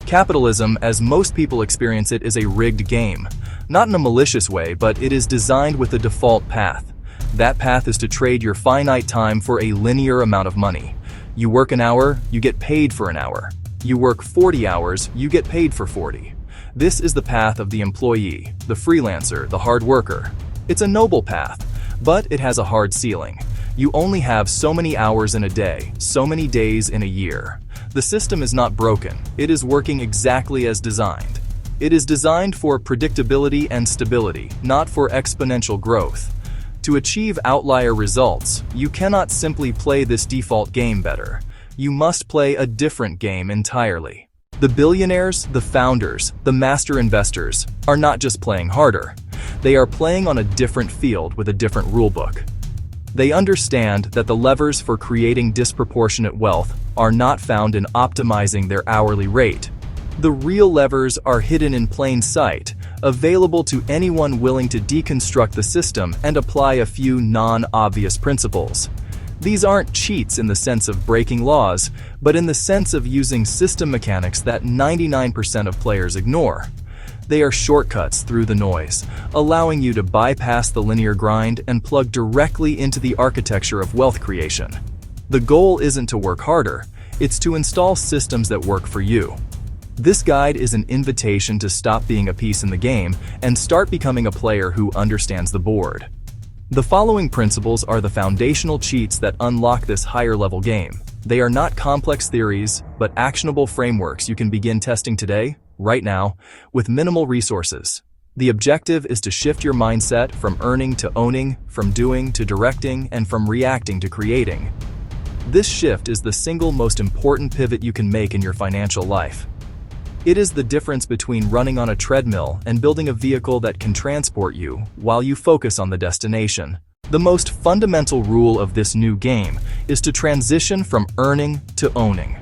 Capitalism, as most people experience it, is a rigged game. Not in a malicious way, but it is designed with a default path. That path is to trade your finite time for a linear amount of money. You work an hour, you get paid for an hour. You work 40 hours, you get paid for 40. This is the path of the employee, the freelancer, the hard worker. It's a noble path, but it has a hard ceiling. You only have so many hours in a day, so many days in a year. The system is not broken, it is working exactly as designed. It is designed for predictability and stability, not for exponential growth. To achieve outlier results, you cannot simply play this default game better. You must play a different game entirely. The billionaires, the founders, the master investors are not just playing harder. They are playing on a different field with a different rulebook. They understand that the levers for creating disproportionate wealth are not found in optimizing their hourly rate. The real levers are hidden in plain sight, available to anyone willing to deconstruct the system and apply a few non-obvious principles. These aren't cheats in the sense of breaking laws, but in the sense of using system mechanics that 99% of players ignore. They are shortcuts through the noise, allowing you to bypass the linear grind and plug directly into the architecture of wealth creation. The goal isn't to work harder, it's to install systems that work for you. This guide is an invitation to stop being a piece in the game and start becoming a player who understands the board. The following principles are the foundational cheats that unlock this higher-level game. They are not complex theories, but actionable frameworks you can begin testing today, right now, with minimal resources. The objective is to shift your mindset from earning to owning, from doing to directing, and from reacting to creating. This shift is the single most important pivot you can make in your financial life. It is the difference between running on a treadmill and building a vehicle that can transport you while you focus on the destination. The most fundamental rule of this new game is to transition from earning to owning.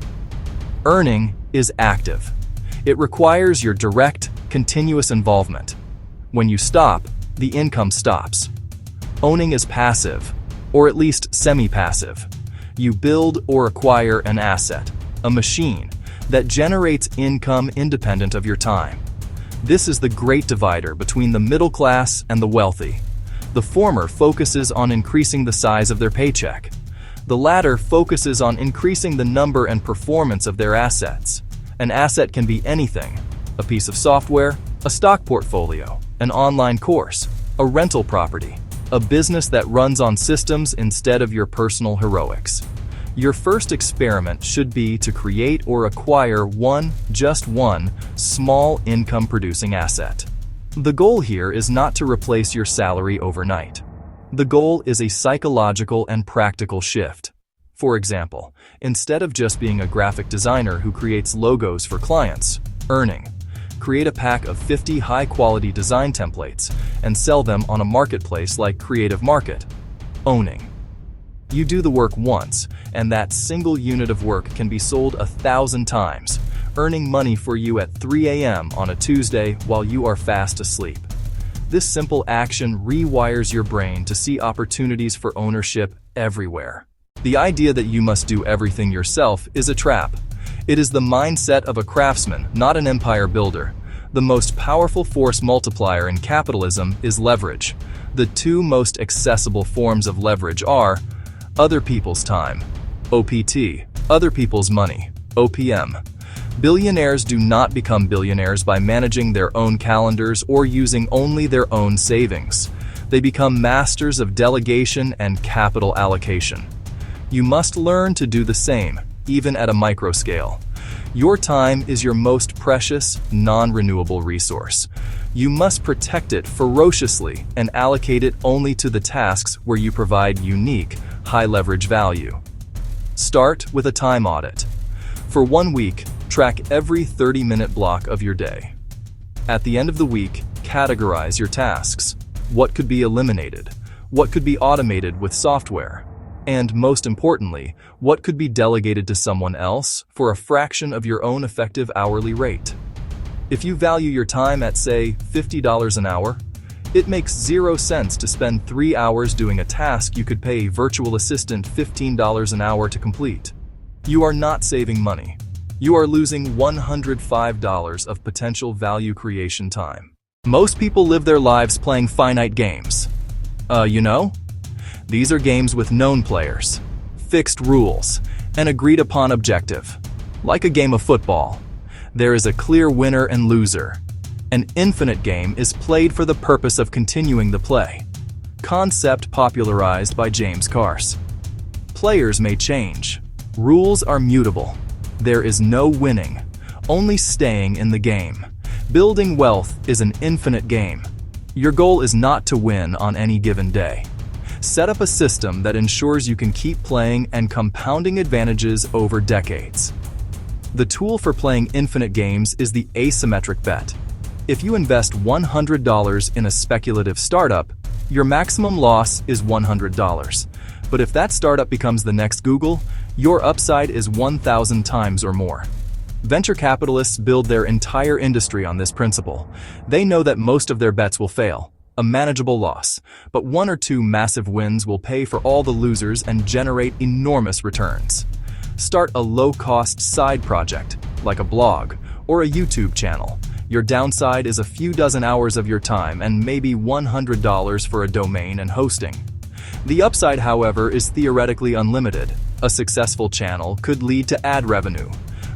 Earning is active. It requires your direct, continuous involvement. When you stop, the income stops. Owning is passive, or at least semi-passive. You build or acquire an asset, a machine, that generates income independent of your time. This is the great divider between the middle class and the wealthy. The former focuses on increasing the size of their paycheck. The latter focuses on increasing the number and performance of their assets. An asset can be anything: a piece of software, a stock portfolio, an online course, a rental property, a business that runs on systems instead of your personal heroics. Your first experiment should be to create or acquire just one, small income-producing asset. The goal here is not to replace your salary overnight. The goal is a psychological and practical shift. For example, instead of just being a graphic designer who creates logos for clients, create a pack of 50 high-quality design templates and sell them on a marketplace like Creative Market. You do the work once, and that single unit of work can be sold 1,000 times, earning money for you at 3 a.m. on a Tuesday while you are fast asleep. This simple action rewires your brain to see opportunities for ownership everywhere. The idea that you must do everything yourself is a trap. It is the mindset of a craftsman, not an empire builder. The most powerful force multiplier in capitalism is leverage. The two most accessible forms of leverage are other people's time, OPT, other people's money, OPM. Billionaires do not become billionaires by managing their own calendars or using only their own savings. They become masters of delegation and capital allocation. You must learn to do the same, even at a micro scale. Your time is your most precious, non-renewable resource. You must protect it ferociously and allocate it only to the tasks where you provide unique, high-leverage value. Start with a time audit. For 1 week, track every 30-minute block of your day. At the end of the week, categorize your tasks. What could be eliminated? What could be automated with software? And most importantly, what could be delegated to someone else for a fraction of your own effective hourly rate? If you value your time at, say, $50 an hour, it makes 0 sense to spend 3 hours doing a task you could pay a virtual assistant $15 an hour to complete. You are not saving money. You are losing $105 of potential value creation time. Most people live their lives playing finite games. You know? These are games with known players, fixed rules, and agreed-upon objective. Like a game of football, there is a clear winner and loser. An infinite game is played for the purpose of continuing the play. Concept popularized by James Carse. Players may change. Rules are mutable. There is no winning, only staying in the game. Building wealth is an infinite game. Your goal is not to win on any given day. Set up a system that ensures you can keep playing and compounding advantages over decades. The tool for playing infinite games is the asymmetric bet. If you invest $100 in a speculative startup, your maximum loss is $100. But if that startup becomes the next Google, your upside is 1,000 times or more. Venture capitalists build their entire industry on this principle. They know that most of their bets will fail, a manageable loss, but one or two massive wins will pay for all the losers and generate enormous returns. Start a low-cost side project, like a blog or a YouTube channel. Your downside is a few dozen hours of your time and maybe $100 for a domain and hosting. The upside, however, is theoretically unlimited. A successful channel could lead to ad revenue,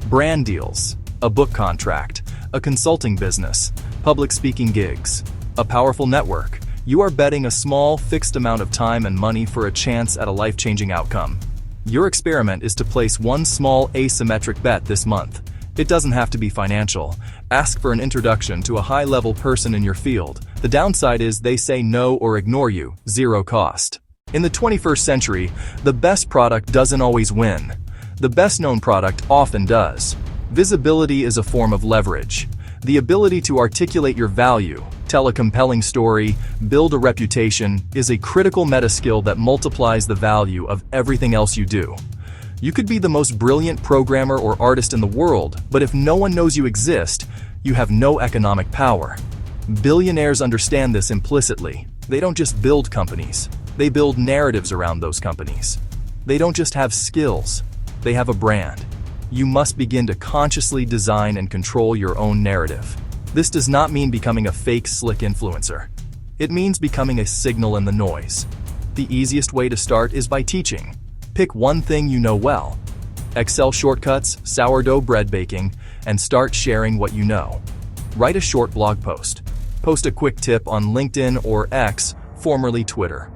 brand deals, a book contract, a consulting business, public speaking gigs, a powerful network. You are betting a small, fixed amount of time and money for a chance at a life-changing outcome. Your experiment is to place one small asymmetric bet this month. It doesn't have to be financial. Ask for an introduction to a high-level person in your field. The downside is they say no or ignore you, zero cost. In the 21st century, the best product doesn't always win. The best-known product often does. Visibility is a form of leverage. The ability to articulate your value, tell a compelling story, build a reputation is a critical meta skill that multiplies the value of everything else you do. You could be the most brilliant programmer or artist in the world, but if no one knows you exist, you have no economic power. Billionaires understand this implicitly. They don't just build companies. They build narratives around those companies. They don't just have skills. They have a brand. You must begin to consciously design and control your own narrative. This does not mean becoming a fake, slick influencer. It means becoming a signal in the noise. The easiest way to start is by teaching. Pick one thing you know well. Excel shortcuts, sourdough bread baking, and start sharing what you know. Write a short blog post. Post a quick tip on LinkedIn or X, formerly Twitter.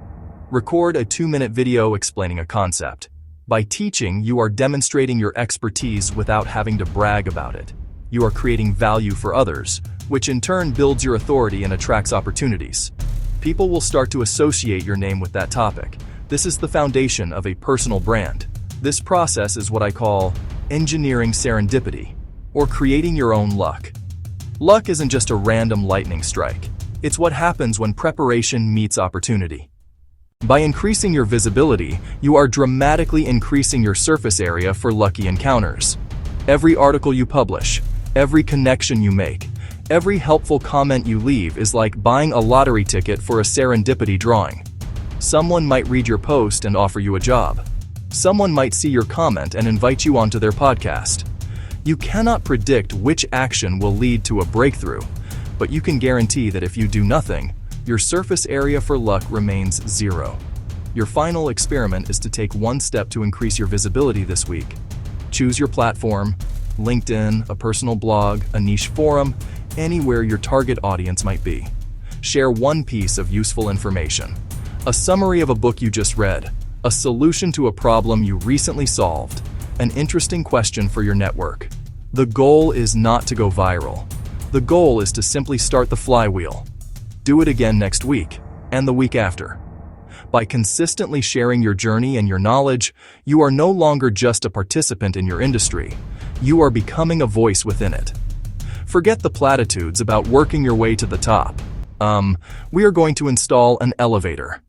Record a 2-minute video explaining a concept. By teaching, you are demonstrating your expertise without having to brag about it. You are creating value for others, which in turn builds your authority and attracts opportunities. People will start to associate your name with that topic. This is the foundation of a personal brand. This process is what I call engineering serendipity, or creating your own luck. Luck isn't just a random lightning strike. It's what happens when preparation meets opportunity. By increasing your visibility, you are dramatically increasing your surface area for lucky encounters. Every article you publish, every connection you make, every helpful comment you leave is like buying a lottery ticket for a serendipity drawing. Someone might read your post and offer you a job. Someone might see your comment and invite you onto their podcast. You cannot predict which action will lead to a breakthrough, but you can guarantee that if you do nothing, your surface area for luck remains zero. Your final experiment is to take one step to increase your visibility this week. Choose your platform: LinkedIn, a personal blog, a niche forum, anywhere your target audience might be. Share one piece of useful information. A summary of a book you just read, a solution to a problem you recently solved, an interesting question for your network. The goal is not to go viral. The goal is to simply start the flywheel. Do it again next week, and the week after. By consistently sharing your journey and your knowledge, you are no longer just a participant in your industry. You are becoming a voice within it. Forget the platitudes about working your way to the top. We are going to install an elevator.